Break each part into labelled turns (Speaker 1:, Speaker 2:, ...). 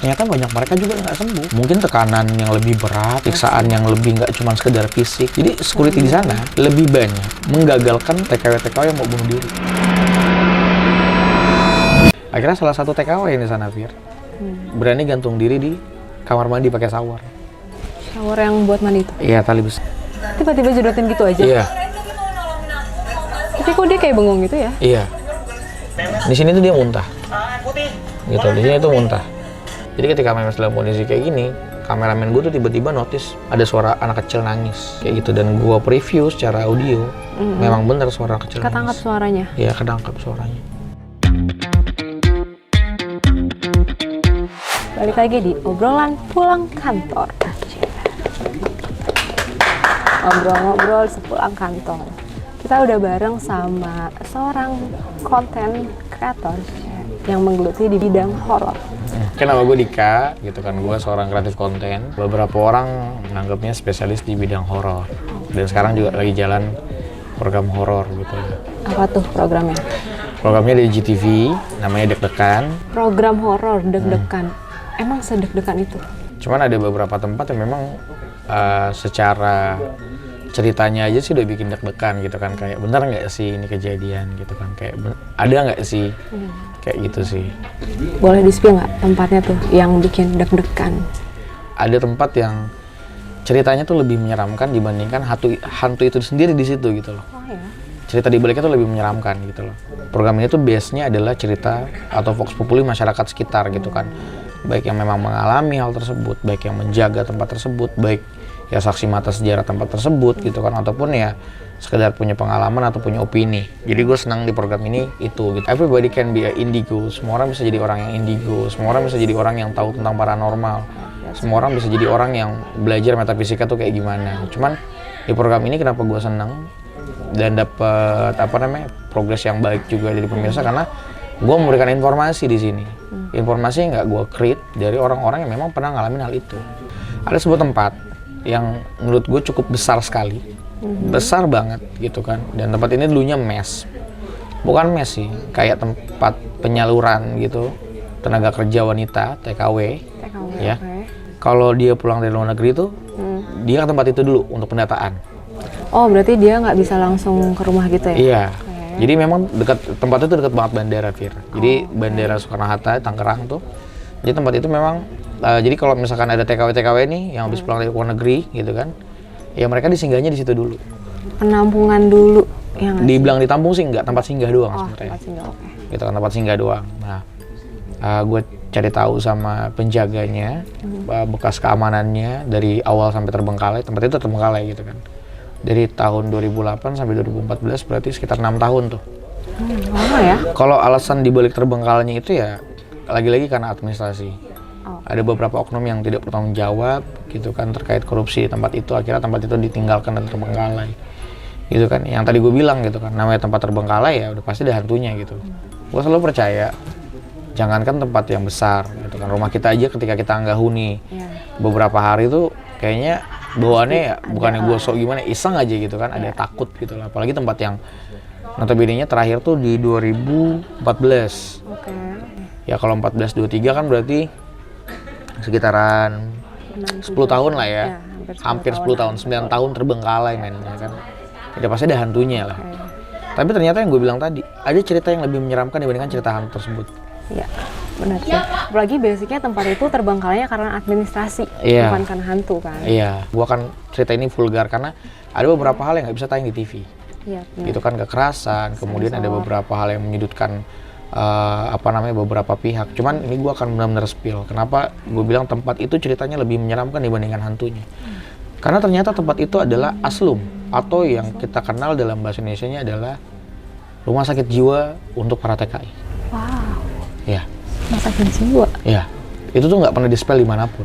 Speaker 1: ternyata banyak mereka juga nggak sembuh. Mungkin tekanan yang lebih berat, siksaan yang lebih nggak cuma sekedar fisik. Jadi security di sana lebih banyak menggagalkan TKW-TKW yang mau bunuh diri. Akhirnya salah satu TKW di sana, Fir, berani gantung diri di kamar mandi pakai shower.
Speaker 2: Shower yang buat mandi itu?
Speaker 1: Iya, tali besi.
Speaker 2: Tiba-tiba jedotin gitu aja?
Speaker 1: Iya.
Speaker 2: Tapi kok dia kayak bengong gitu ya?
Speaker 1: Iya. Di sini tuh dia muntah. Gitu, di sini tuh muntah. Jadi ketika memang dalam kondisi kayak gini, kameramen gue tuh tiba-tiba notice ada suara anak kecil nangis kayak gitu, dan gue preview secara audio, memang bener suara anak kecil nangis.
Speaker 2: Ketangkap suaranya?
Speaker 1: Iya, ketangkap suaranya.
Speaker 2: Balik lagi di obrolan pulang kantor. Ngobrol-ngobrol sepulang kantor. Kita udah bareng sama seorang konten kreator yang menggeluti di bidang horor.
Speaker 1: Kenapa gue Dika, gitu kan, gue seorang kreatif konten. Beberapa orang menganggapnya spesialis di bidang horor. Dan sekarang juga lagi jalan program horor gitu.
Speaker 2: Apa tuh programnya?
Speaker 1: Programnya dari GTV, namanya Deg-Degan.
Speaker 2: Program horor deg-degan. Emang sedeg-degan itu?
Speaker 1: Cuman ada beberapa tempat yang memang secara ceritanya aja sih udah bikin deg-degan gitu kan, kayak bener nggak sih ini kejadian gitu kan, kayak ada nggak sih kayak gitu sih.
Speaker 2: Boleh di-spill nggak tempatnya tuh yang bikin deg-degan?
Speaker 1: Ada tempat yang ceritanya tuh lebih menyeramkan dibandingkan hantu itu sendiri di situ gitu loh.
Speaker 2: Oh ya?
Speaker 1: Cerita di baliknya tuh lebih menyeramkan gitu loh. Program ini tuh base-nya adalah cerita atau vox populi masyarakat sekitar gitu kan, baik yang memang mengalami hal tersebut, baik yang menjaga tempat tersebut, baik ya saksi mata sejarah tempat tersebut gitu kan, ataupun ya sekedar punya pengalaman atau punya opini. Jadi gue senang di program ini itu gitu. Everybody can be a indigo. Semua orang bisa jadi orang yang indigo. Semua orang bisa jadi orang yang tahu tentang paranormal. Semua orang bisa jadi orang yang belajar metafisika tuh kayak gimana. Cuman di program ini kenapa gue senang dan dapat progres yang baik juga dari pemirsa, karena gue memberikan informasi di sini. Informasi yang nggak gue create dari orang-orang yang memang pernah ngalamin hal itu. Ada sebuah tempat yang menurut gue cukup besar sekali, besar banget gitu kan, dan tempat ini dulunya mes, bukan mes sih, kayak tempat penyaluran gitu, tenaga kerja wanita, TKW ya.
Speaker 2: Okay.
Speaker 1: Kalau dia pulang dari luar negeri tuh, dia ke tempat itu dulu untuk pendataan.
Speaker 2: Oh, berarti dia nggak bisa langsung ke rumah gitu ya?
Speaker 1: Iya. Jadi memang tempat itu dekat banget bandara, Fir. Jadi Bandara Soekarno-Hatta, Tangerang tuh. Jadi tempat itu memang, jadi kalau misalkan ada TKW nih yang habis pulang dari luar negeri gitu kan, ya mereka disinggahnya di situ dulu.
Speaker 2: Penampungan dulu yang
Speaker 1: Dibilang ditampung sih enggak, tempat singgah doang sebenarnya.
Speaker 2: Tempat singgah, oke.
Speaker 1: Gitu kan, tempat singgah doang. Nah, gue cari tahu sama penjaganya, bekas keamanannya dari awal sampai terbengkalai. Tempat itu terbengkalai gitu kan. Dari tahun 2008 sampai 2014, berarti sekitar 6 tahun tuh.
Speaker 2: Lama ya?
Speaker 1: Kalau alasan dibalik terbengkalainya itu ya lagi-lagi karena administrasi. Ada beberapa oknum yang tidak bertanggung jawab gitu kan terkait korupsi di tempat itu, akhirnya tempat itu ditinggalkan dan terbengkalai gitu kan. Yang tadi gue bilang gitu kan, namanya tempat terbengkalai ya udah pasti ada hantunya gitu. Gue selalu percaya, jangankan tempat yang besar gitu kan, rumah kita aja ketika kita nggak huni beberapa hari tuh kayaknya bawaannya ya bukannya gue sok gimana, iseng aja gitu kan, ada takut gitu lah. Apalagi tempat yang notabene-nya terakhir tuh di 2014.
Speaker 2: Oke.
Speaker 1: Ya kalau 14-23 kan berarti sekitaran 10 tahun lah ya. Hampir 10 tahun, 9 tahun terbengkalai men ya kan. Udah pasti ada hantunya lah. Tapi ternyata yang gue bilang tadi, ada cerita yang lebih menyeramkan dibandingkan cerita hantu tersebut.
Speaker 2: Iya, benar sih. Apalagi basicnya tempat itu terbengkalainya karena administrasi, bukan karena hantu kan.
Speaker 1: Iya, gua akan cerita ini vulgar karena ada beberapa hal yang nggak bisa tayang di TV.
Speaker 2: Iya,
Speaker 1: gitu kan, kekerasan, kemudian ada beberapa hal yang menyudutkan beberapa pihak. Cuman ini gua akan benar-benar spill. Kenapa gue bilang tempat itu ceritanya lebih menyeramkan dibandingkan hantunya? Karena ternyata tempat itu adalah aslum, atau yang kita kenal dalam bahasa Indonesianya adalah rumah sakit jiwa untuk para TKI.
Speaker 2: Wow.
Speaker 1: Ya.
Speaker 2: Rumah sakit jiwa?
Speaker 1: Ya. Itu tuh nggak pernah di-spell dimanapun.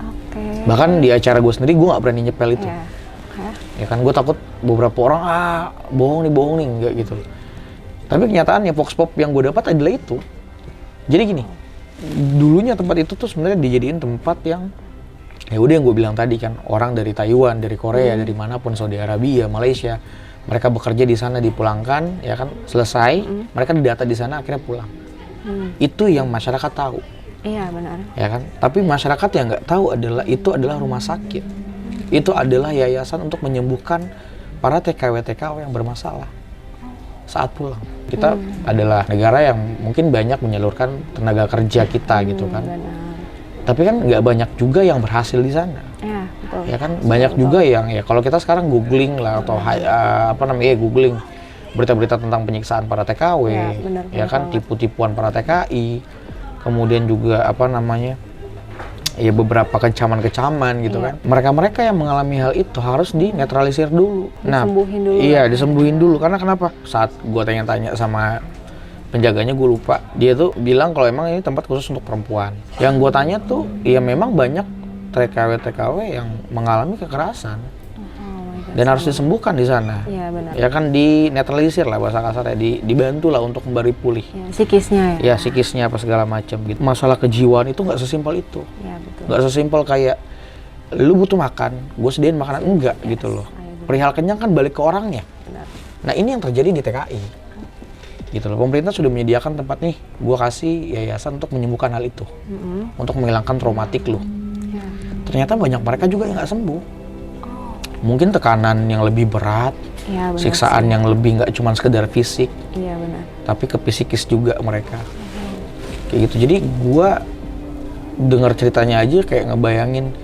Speaker 2: Oke.
Speaker 1: Bahkan di acara gue sendiri gue nggak berani nyepel itu.
Speaker 2: Yeah.
Speaker 1: Ya kan, gue takut beberapa orang bohong nih nggak gitu. Tapi kenyataannya vox pop yang gue dapat adalah itu. Jadi gini, dulunya tempat itu tuh sebenarnya dijadiin tempat yang ya udah yang gue bilang tadi kan, orang dari Taiwan, dari Korea, dari manapun, Saudi Arabia, Malaysia, mereka bekerja di sana, dipulangkan, ya kan, selesai, mereka didata di sana, akhirnya pulang. Itu yang masyarakat tahu.
Speaker 2: Iya benar.
Speaker 1: ya kan? Tapi masyarakat yang nggak tahu adalah itu adalah rumah sakit, itu adalah yayasan untuk menyembuhkan para TKW-TKW yang bermasalah saat pulang. Kita adalah negara yang mungkin banyak menyalurkan tenaga kerja kita gitu kan.
Speaker 2: Benar.
Speaker 1: Tapi kan nggak banyak juga yang berhasil di sana.
Speaker 2: Ya betul.
Speaker 1: Ya kan banyak juga yang ya kalau kita sekarang googling lah atau googling berita-berita tentang penyiksaan para TKW,
Speaker 2: Ya, benar,
Speaker 1: ya
Speaker 2: benar
Speaker 1: kan
Speaker 2: banget.
Speaker 1: tipu-tipuan para TKI, kemudian juga ya beberapa kecaman-kecaman gitu kan. Mereka-mereka yang mengalami hal itu harus dinetralisir dulu.
Speaker 2: Disembuhin dulu.
Speaker 1: Iya, disembuhin dulu. Karena kenapa? Saat gua tanya-tanya sama penjaganya, gue lupa. Dia tuh bilang kalau emang ini tempat khusus untuk perempuan. Yang gua tanya tuh, ya memang banyak TKW-TKW yang mengalami kekerasan dan harus disembuhkan di sana.
Speaker 2: Iya benar.
Speaker 1: Ya kan dinetralisir lah bahasa kasarnya, dibantu lah untuk kembali pulih.
Speaker 2: Ya, psikisnya ya.
Speaker 1: Ya psikisnya apa segala macam gitu. Masalah kejiwaan itu nggak sesimpel itu.
Speaker 2: Ya betul.
Speaker 1: Nggak sesimpel kayak lu butuh makan, gue sediain makanan, enggak gitu loh. Perihal kenyang kan balik ke orangnya.
Speaker 2: Benar.
Speaker 1: Nah ini yang terjadi di TKI. Gitu loh. Pemerintah sudah menyediakan tempat nih, gue kasih yayasan untuk menyembuhkan hal itu, untuk menghilangkan traumatik lu.
Speaker 2: Ya.
Speaker 1: Ternyata banyak mereka juga yang nggak sembuh. Mungkin tekanan yang lebih berat,
Speaker 2: Ya, benar
Speaker 1: siksaan yang lebih nggak cuma sekedar fisik,
Speaker 2: Iya benar.
Speaker 1: tapi ke psikis juga mereka. Kayak gitu. Jadi gua dengar ceritanya aja kayak ngebayangin.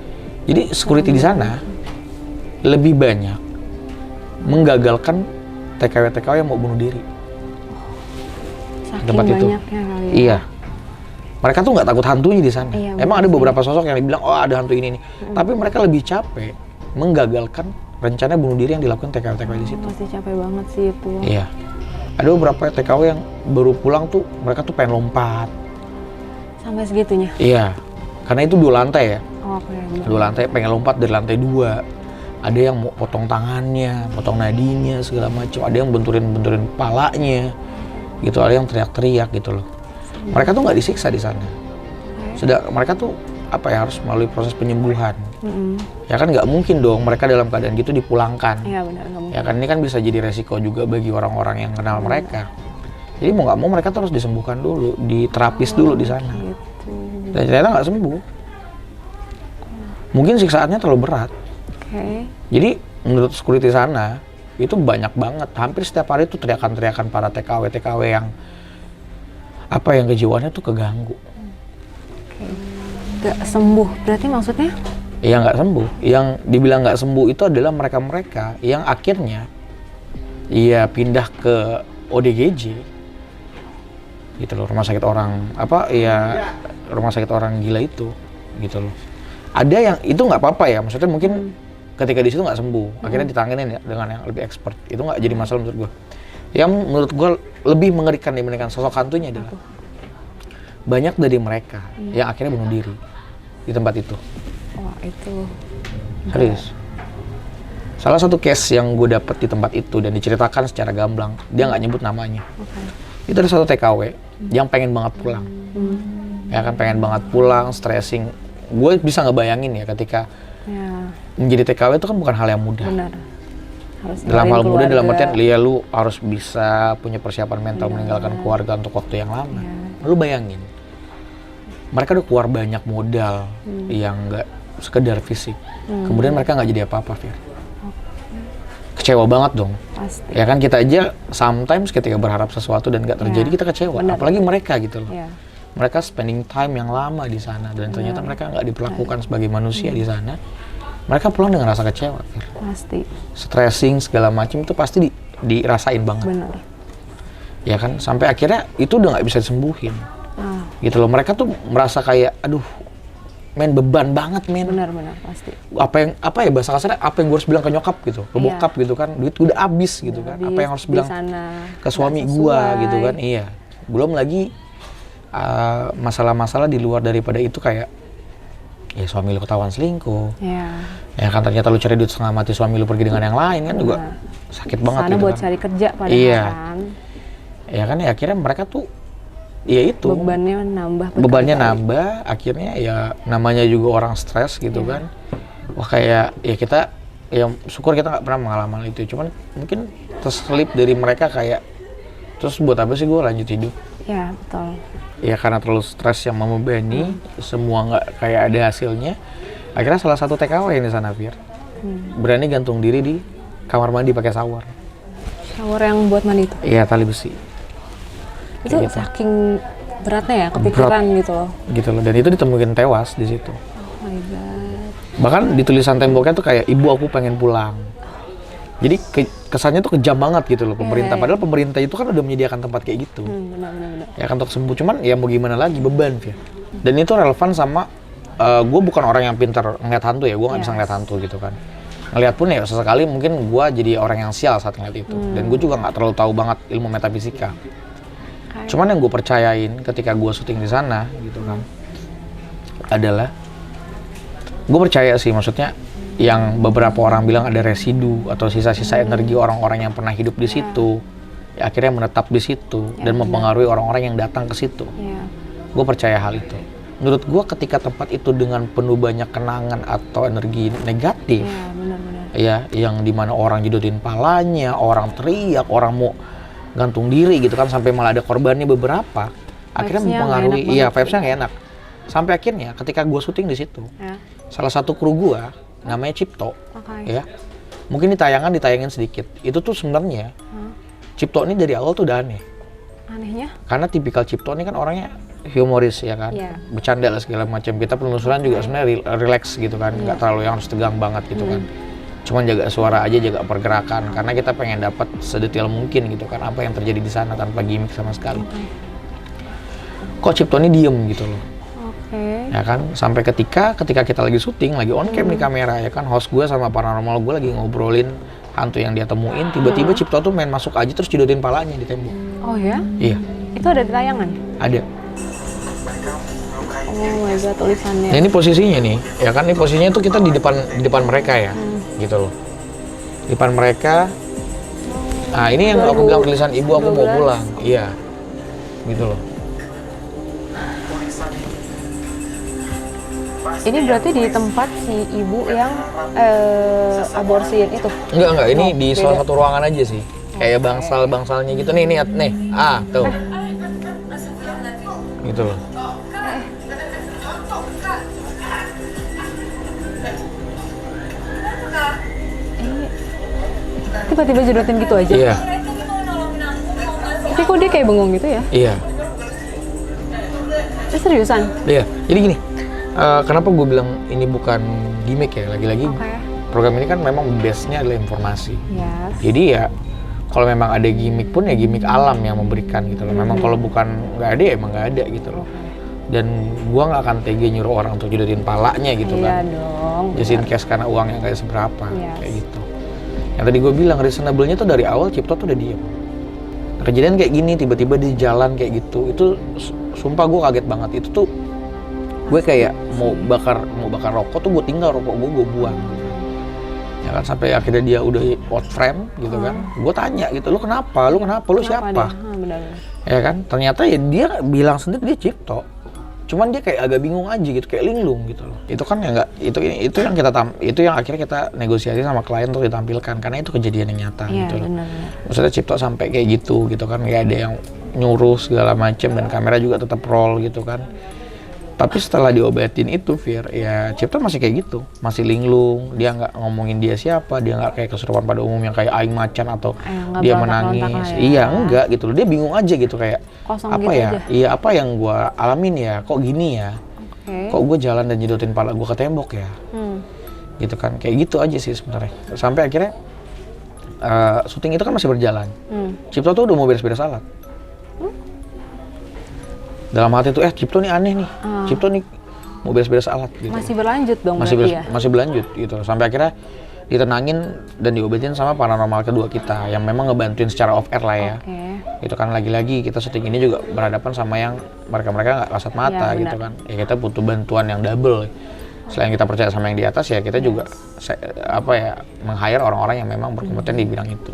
Speaker 1: Jadi security di sana lebih banyak menggagalkan TKW-TKW yang mau bunuh diri.
Speaker 2: Saking
Speaker 1: Tempat itu.
Speaker 2: banyaknya kali ya.
Speaker 1: Iya. Mereka tuh nggak takut hantunya di sana.
Speaker 2: Iya,
Speaker 1: Emang ada
Speaker 2: benar sih.
Speaker 1: beberapa sosok yang bilang, oh ada hantu ini nih. Tapi mereka lebih capek menggagalkan rencana bunuh diri yang dilakukan TKW-TKW di situ.
Speaker 2: Pasti capek banget sih itu.
Speaker 1: Iya. Ada beberapa TKW yang baru pulang tuh, mereka tuh pengen lompat.
Speaker 2: Sampai segitunya.
Speaker 1: Iya. Karena itu 2 lantai ya.
Speaker 2: Oh, oke. Benar.
Speaker 1: 2 lantai, pengen lompat dari lantai 2. Ada yang mau potong tangannya, potong nadinya, segala macam. Ada yang benturin palanya. Gitu, ada yang teriak-teriak gitu loh. Mereka tuh nggak disiksa di sana. Sudah, mereka tuh harus melalui proses penyembuhan. Ya kan nggak mungkin dong mereka dalam keadaan gitu dipulangkan.
Speaker 2: Iya benar, nggak mungkin.
Speaker 1: Ya kan ini kan bisa jadi resiko juga bagi orang-orang yang kenal mereka. Jadi mau nggak mau mereka tuh harus disembuhkan dulu, diterapis dulu di sana.
Speaker 2: Gitu.
Speaker 1: Dan ternyata nggak sembuh. Mungkin siksaannya terlalu berat.
Speaker 2: Oke.
Speaker 1: Jadi menurut security sana itu banyak banget. Hampir setiap hari tuh teriakan-teriakan para TKW yang yang kejiwaannya tuh keganggu.
Speaker 2: Nggak sembuh. Berarti maksudnya?
Speaker 1: Iya nggak sembuh. Yang dibilang nggak sembuh itu adalah mereka-mereka yang akhirnya pindah ke ODGJ gitu loh, rumah sakit orang rumah sakit orang gila itu gitu loh. Ada yang itu nggak apa-apa ya, maksudnya mungkin ketika di situ nggak sembuh, akhirnya ditanganin ya dengan yang lebih expert, itu nggak jadi masalah menurut gue. Yang menurut gue lebih mengerikan dibandingkan sosok hantunya adalah banyak dari mereka yang akhirnya bunuh diri di tempat itu.
Speaker 2: Wah itu.
Speaker 1: Serius. Salah satu case yang gue dapet di tempat itu dan diceritakan secara gamblang, dia nggak nyebut namanya. Itu ada satu TKW yang pengen banget pulang. Ya kan, pengen banget pulang, stressing. Gue bisa ngebayangin ya ketika menjadi TKW itu kan bukan hal yang mudah.
Speaker 2: Benar. Harus
Speaker 1: Dalam hal mudah dalam
Speaker 2: keluarga.
Speaker 1: artian lu harus bisa punya persiapan mental meninggalkan keluarga untuk waktu yang lama. Lu bayangin, mereka udah keluar banyak modal yang nggak sekedar fisik. Kemudian mereka nggak jadi apa-apa, Fir. Kecewa banget dong.
Speaker 2: Pasti.
Speaker 1: Ya kan, kita aja sometimes ketika berharap sesuatu dan nggak terjadi kita kecewa.
Speaker 2: Benar.
Speaker 1: Apalagi mereka gitu loh.
Speaker 2: Iya.
Speaker 1: Mereka spending time yang lama di sana dan ternyata mereka nggak diperlakukan sebagai manusia di sana. Mereka pulang dengan rasa kecewa, Fir.
Speaker 2: Pasti.
Speaker 1: Stressing segala macam itu pasti dirasain banget.
Speaker 2: Benar.
Speaker 1: Ya kan, sampai akhirnya itu udah nggak bisa disembuhin. Gitu loh, mereka tuh merasa kayak aduh beban banget
Speaker 2: Benar pasti.
Speaker 1: apa ya bahasa kasarnya, apa yang gue harus bilang ke nyokap gitu, ke bokap gitu kan, duit udah habis gitu kan, apa yang harus bilang ke suami gue gitu kan. Iya, belum lagi masalah-masalah di luar daripada itu kayak ya suami lu ketahuan selingkuh, ya kan, ternyata lu cari duit setengah mati, suami lu pergi dengan yang lain kan, juga sakit banget
Speaker 2: sana
Speaker 1: gitu
Speaker 2: buat
Speaker 1: kan.
Speaker 2: cari kerja padahal kan.
Speaker 1: Ya kan, ya akhirnya mereka tuh ya itu bebannya nambah, akhirnya ya namanya juga orang stres gitu kan. Wah kayak ya kita ya syukur kita nggak pernah mengalami hal itu, cuman mungkin terselip dari mereka kayak terus buat apa sih gue lanjut hidup
Speaker 2: Ya, betul.
Speaker 1: Ya karena terlalu stres yang membebani, semua nggak kayak ada hasilnya. Akhirnya salah satu TKW yang di sana, Fir, berani gantung diri di kamar mandi pakai shower.
Speaker 2: Shower yang buat mandi itu?
Speaker 1: Iya, tali besi.
Speaker 2: Itu
Speaker 1: Kayak gitu.
Speaker 2: saking beratnya ya, kepikiran gitu loh.
Speaker 1: Gitu loh, dan itu ditemukan tewas di situ.
Speaker 2: Oh my god.
Speaker 1: Bahkan di tulisan temboknya tuh kayak, ibu aku pengen pulang. Jadi kesannya tuh kejam banget gitu loh pemerintah.
Speaker 2: Iya.
Speaker 1: Padahal pemerintah itu kan udah menyediakan tempat kayak gitu.
Speaker 2: Benar.
Speaker 1: Ya kan untuk sembuh, cuman ya mau gimana lagi, beban Fir. Dan itu relevan sama, gue bukan orang yang pintar ngeliat hantu ya, gue nggak bisa ngeliat hantu gitu kan. Ngeliat pun ya sesekali mungkin gue jadi orang yang sial saat ngeliat itu. Dan gue juga nggak terlalu tahu banget ilmu metafisika. Cuman yang gue percayain ketika gue syuting di sana gitu kan, adalah gue percaya sih, maksudnya yang beberapa orang bilang ada residu atau sisa-sisa energi orang-orang yang pernah hidup di situ, ya akhirnya menetap di situ dan mempengaruhi orang-orang yang datang ke situ. Gue percaya hal itu. Menurut gue ketika tempat itu dengan penuh banyak kenangan atau energi negatif, ya yang dimana orang jodohin palanya, orang teriak, orang mau gantung diri gitu kan, sampai malah ada korbannya beberapa, akhirnya mempengaruhi. Iya, vibes-nya nggak enak. Sampai akhirnya ketika gue syuting di situ, salah satu kru gue namanya Cipto, ya mungkin ditayangin sedikit. Itu tuh sebenarnya Cipto ini dari awal tuh udah aneh.
Speaker 2: Anehnya?
Speaker 1: Karena tipikal Cipto ini kan orangnya humoris ya kan, bercanda lah segala macam. Kita penelusuran juga sebenarnya relax gitu kan, nggak terlalu yang harus tegang banget gitu kan. Cuman jaga suara aja, jaga pergerakan, karena kita pengen dapat sedetail mungkin gitu kan apa yang terjadi di sana tanpa gimmick sama sekali. Kok Cipto ini diem gitu loh. Ya kan, sampai ketika kita lagi syuting, lagi on cam di kamera ya kan, host gue sama paranormal gue lagi ngobrolin hantu yang dia temuin, tiba-tiba Cipto tuh main masuk aja terus jodohin palanya di tembok.
Speaker 2: Oh ya?
Speaker 1: Iya.
Speaker 2: Itu ada di tayangan?
Speaker 1: Ada.
Speaker 2: Oh my god, tulisannya.
Speaker 1: Nah, ini posisinya nih, ya kan, ini posisinya tuh kita di depan mereka ya, gitu loh. Di depan mereka. Nah, ini yang aku bilang tulisan ibu aku mau pulang. Iya. Gitu loh.
Speaker 2: Ini berarti di tempat si ibu yang aborsiin itu?
Speaker 1: Enggak, ini di salah satu ruangan aja sih. Kayak bangsal-bangsalnya gitu nih, nih. Tuh. Gitu loh.
Speaker 2: Tiba-tiba jedotin gitu aja?
Speaker 1: Iya.
Speaker 2: Tapi kok dia kayak bengong gitu ya?
Speaker 1: Iya.
Speaker 2: Seriusan?
Speaker 1: Iya. Jadi gini, kenapa gue bilang ini bukan gimmick ya? Lagi-lagi program ini kan memang base-nya adalah informasi. Jadi ya, kalau memang ada gimmick pun ya gimmick alam yang memberikan gitu loh. Memang kalau bukan nggak ada ya emang nggak ada gitu loh. Dan gua nggak akan tega nyuruh orang untuk jodohin palanya gitu kan.
Speaker 2: Iya dong.
Speaker 1: Just in case karena uangnya nggak seberapa, kayak gitu. Yang tadi gue bilang reasonable-nya tuh dari awal Cipto tuh udah diem. Kejadian kayak gini tiba-tiba di jalan kayak gitu, itu sumpah gue kaget banget. Itu tuh gue kayak mau bakar rokok tuh gue tinggal rokok gue buang. Ya kan, sampai akhirnya dia udah out frame gitu kan. Gue tanya gitu, lu kenapa, lu siapa? Ya kan, ternyata ya dia bilang sendiri dia Cipto. Cuman dia kayak agak bingung aja gitu, kayak linglung gitu loh. Itu kan ya enggak, itu yang akhirnya kita negosiasi sama klien untuk ditampilkan karena itu kejadian yang nyata gitu loh. Maksudnya Cipto sampai kayak gitu kan, nggak ada yang nyuruh segala macem dan kamera juga tetap roll gitu kan. Tapi setelah diobatin itu, Fir, ya Cipto masih kayak gitu, masih linglung. Dia nggak ngomongin dia siapa, dia nggak kayak kesurupan pada umumnya kayak aing macan atau dia menangis. Iya, enggak gitu loh. Dia bingung aja gitu kayak
Speaker 2: kosong
Speaker 1: apa
Speaker 2: gitu
Speaker 1: ya?
Speaker 2: aja.
Speaker 1: Iya, apa yang gua alamin ya? Kok gini ya? Kok gue jalan dan jedotin pala gue ke tembok ya? Gitu kan, kayak gitu aja sih sebenarnya. Sampai akhirnya syuting itu kan masih berjalan. Cipto tuh udah mau beres-beres alat. Dalam hati tuh, Cipto nih aneh nih. Cipto nih mau beres-beres alat gitu.
Speaker 2: Masih berlanjut dong
Speaker 1: masih berlanjut gitu. Sampai akhirnya ditenangin dan diobatin sama paranormal kedua kita yang memang ngebantuin secara off air lah ya. Itu kan lagi-lagi kita syuting ini juga berhadapan sama yang mereka nggak kasat mata gitu kan. Ya kita butuh bantuan yang double. Selain kita percaya sama yang di atas ya kita juga meng-hire orang-orang yang memang berkompeten di bidang itu.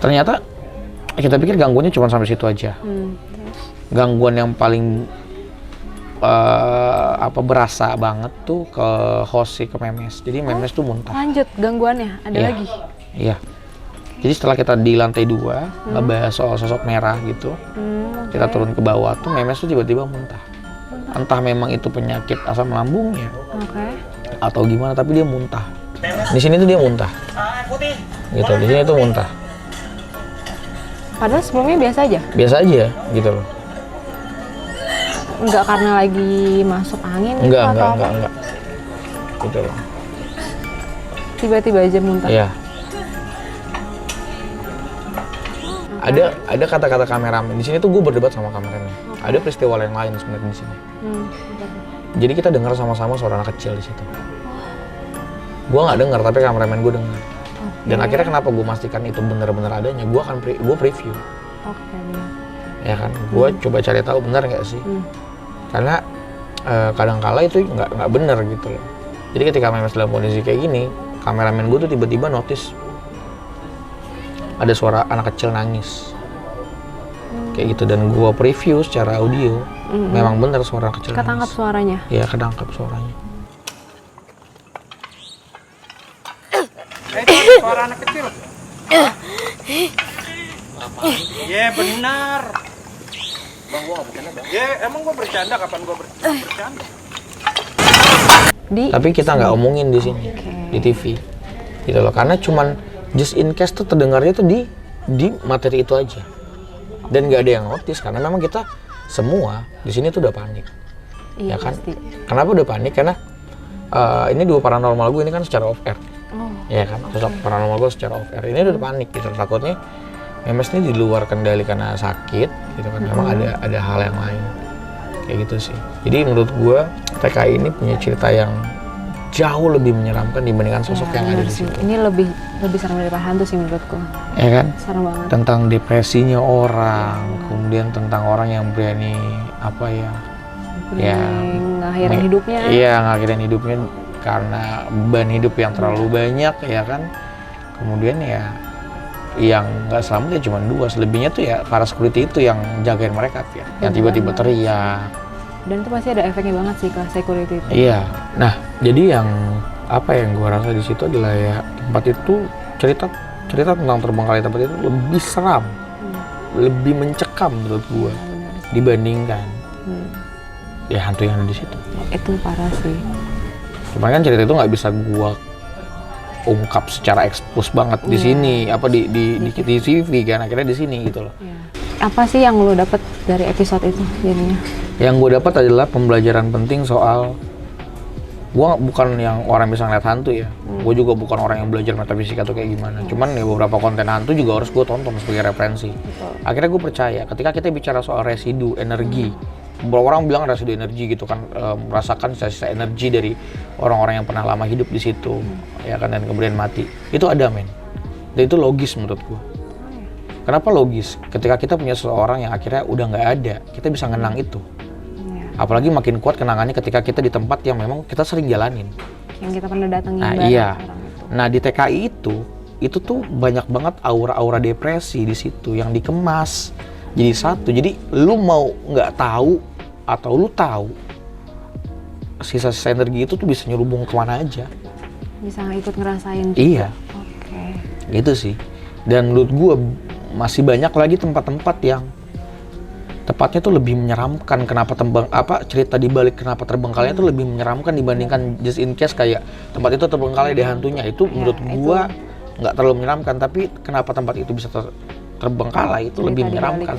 Speaker 1: Ternyata kita pikir gangguannya cuma sampai situ aja. Gangguan yang paling berasa banget tuh ke host sih, ke Memes. Jadi Memes tuh muntah.
Speaker 2: Lanjut gangguannya, ada lagi?
Speaker 1: Iya. Jadi setelah kita di lantai 2 ngebahas soal sosok merah gitu, kita turun ke bawah tuh Memes tuh tiba-tiba muntah. Entah memang itu penyakit asam lambungnya atau gimana, tapi dia muntah. Di sini tuh dia muntah. Gitu, di sini tuh muntah.
Speaker 2: Padahal sebelumnya biasa aja?
Speaker 1: Biasa aja gitu loh.
Speaker 2: Enggak karena lagi masuk angin gitu
Speaker 1: Enggak. Gitu loh.
Speaker 2: Tiba-tiba aja muntah?
Speaker 1: Iya. Ada kata-kata kameramen. Di sini tuh gue berdebat sama kameramen. Ada peristiwa lain sebenarnya di sini. Jadi kita dengar sama-sama suara anak kecil di situ. Gue nggak dengar, tapi kameramen gue dengar. Dan akhirnya kenapa gue pastikan itu benar-benar adanya? Gue preview. Ya kan, gue coba cari tahu benar nggak sih. Karena kadang-kala itu nggak benar gitu loh. Jadi ketika Memes dalam kondisi kayak gini, kameramen gue tuh tiba-tiba notice ada suara anak kecil nangis. Kayak gitu, dan gua preview secara audio, memang benar suara anak kecil nangis.
Speaker 2: Ketangkap suaranya?
Speaker 1: Iya, ketangkap suaranya.
Speaker 3: Itu suara anak kecil. Ya benar. Bang, gua nggak bercanda, Bang. Ya emang gua bercanda, kapan gua bercanda?
Speaker 1: Tapi kita nggak omongin di sini, di TV. Gitu loh, karena cuman just in case tuh terdengarnya tuh di materi itu aja. Dan nggak ada yang notice karena memang kita semua di sini tuh udah panik.
Speaker 2: Iya,
Speaker 1: ya kan?
Speaker 2: pasti.
Speaker 1: Kenapa udah panik? Karena ini dua paranormal gue ini kan secara off air. Ya kan? Sosok paranormal gue secara off air. Ini udah panik gitu. Takutnya Memes ini di luar kendali karena sakit gitu kan. Memang ada hal yang lain. Kayak gitu sih. Jadi menurut gue TKI ini punya cerita yang jauh lebih menyeramkan dibandingkan sosok yang ada di situ.
Speaker 2: Ini lebih serem daripada hantu sih menurutku.
Speaker 1: Ya kan?
Speaker 2: Serem banget.
Speaker 1: Tentang depresinya orang, kemudian tentang orang yang berani
Speaker 2: ngakhirin hidupnya.
Speaker 1: Iya, ngakhirin hidupnya karena beban hidup yang terlalu banyak, ya kan. Kemudian ya yang nggak selamat ya cuma 2, selebihnya tuh ya para security itu yang jagain mereka ya. Yang tiba-tiba teriak.
Speaker 2: Dan itu pasti ada efeknya banget sih ke security itu.
Speaker 1: Iya. Nah, jadi yang gua rasa di situ adalah ya tempat itu cerita tentang terbengkalai tempat itu lebih seram, lebih mencekam menurut gua dibandingkan ya hantu yang ada di situ.
Speaker 2: Itu parah sih.
Speaker 1: Cuman kan cerita itu nggak bisa gua ungkap secara ekspos banget di sini, di TV kan, akhirnya di sini gitu loh.
Speaker 2: Apa sih yang lo dapet dari episode itu jadinya?
Speaker 1: Yang gue dapat adalah pembelajaran penting soal gue bukan yang orang bisa ngeliat hantu ya. Gue juga bukan orang yang belajar metafisika atau kayak gimana. Cuman ya beberapa konten hantu juga harus gue tonton sebagai referensi. Akhirnya gue percaya ketika kita bicara soal residu energi, beberapa orang bilang residu energi gitu kan, merasakan sisa energi dari orang-orang yang pernah lama hidup di situ, ya kan, dan kemudian mati. Itu ada men. Dan itu logis menurut gue. Kenapa logis? Ketika kita punya seseorang yang akhirnya udah nggak ada, kita bisa ngenang itu. Apalagi makin kuat kenangannya ketika kita di tempat yang memang kita sering jalanin.
Speaker 2: Yang kita pernah datengin.
Speaker 1: Nah iya. Nah di TKI itu tuh banyak banget aura-aura depresi di situ yang dikemas jadi satu. Jadi lu mau nggak tahu atau lu tahu, sisa-sisa energi itu tuh bisa nyerubung kemana aja.
Speaker 2: Bisa ikut ngerasain juga.
Speaker 1: Iya.
Speaker 2: Oke.
Speaker 1: Gitu sih. Dan menurut gua masih banyak lagi tempat-tempat yang tepatnya tuh lebih menyeramkan. Kenapa cerita di balik kenapa terbengkalainya tuh lebih menyeramkan dibandingkan just in case kayak tempat itu terbengkalai ada hantunya. Itu menurut gua nggak terlalu menyeramkan, tapi kenapa tempat itu bisa terbengkalai itu lebih menyeramkan.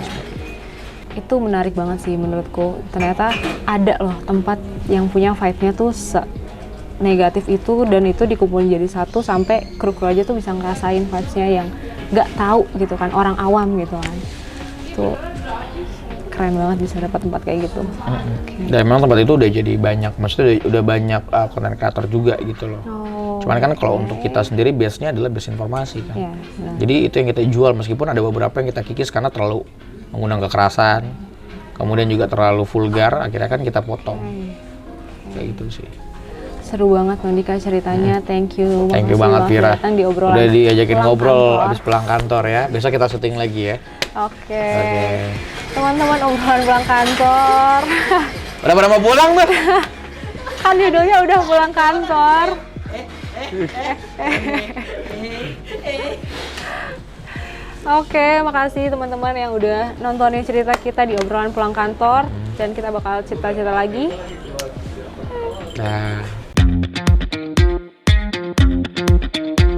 Speaker 2: Itu menarik banget sih menurutku. Ternyata ada loh tempat yang punya vibe-nya tuh negatif itu, dan itu dikumpulin jadi satu sampai kru-kru aja tuh bisa ngerasain vibes-nya yang nggak tahu gitu kan, orang awam gitu kan. Tuh keren banget bisa dapat tempat kayak gitu.
Speaker 1: Dan memang tempat itu udah jadi banyak, maksudnya udah banyak konten kreator juga gitu loh. Cuman kan kalau untuk kita sendiri base-nya adalah base informasi kan. Jadi itu yang kita jual, meskipun ada beberapa yang kita kikis karena terlalu mengundang kekerasan, kemudian juga terlalu vulgar, akhirnya kan kita potong. Kayak gitu sih.
Speaker 2: Seru banget Nondika ceritanya. Thank you
Speaker 1: banget Vira.
Speaker 2: Datang di obrolan.
Speaker 1: Udah diajakin ngobrol abis pulang kantor ya. Besok kita syuting lagi ya.
Speaker 2: Oke. Teman-teman obrolan pulang kantor.
Speaker 1: Udah pada mau pulang tuh?
Speaker 2: Kan judulnya udah pulang kantor. Oke, makasih teman-teman yang udah nontonin cerita kita di obrolan pulang kantor. Dan kita bakal cerita-cerita lagi.
Speaker 1: Nah.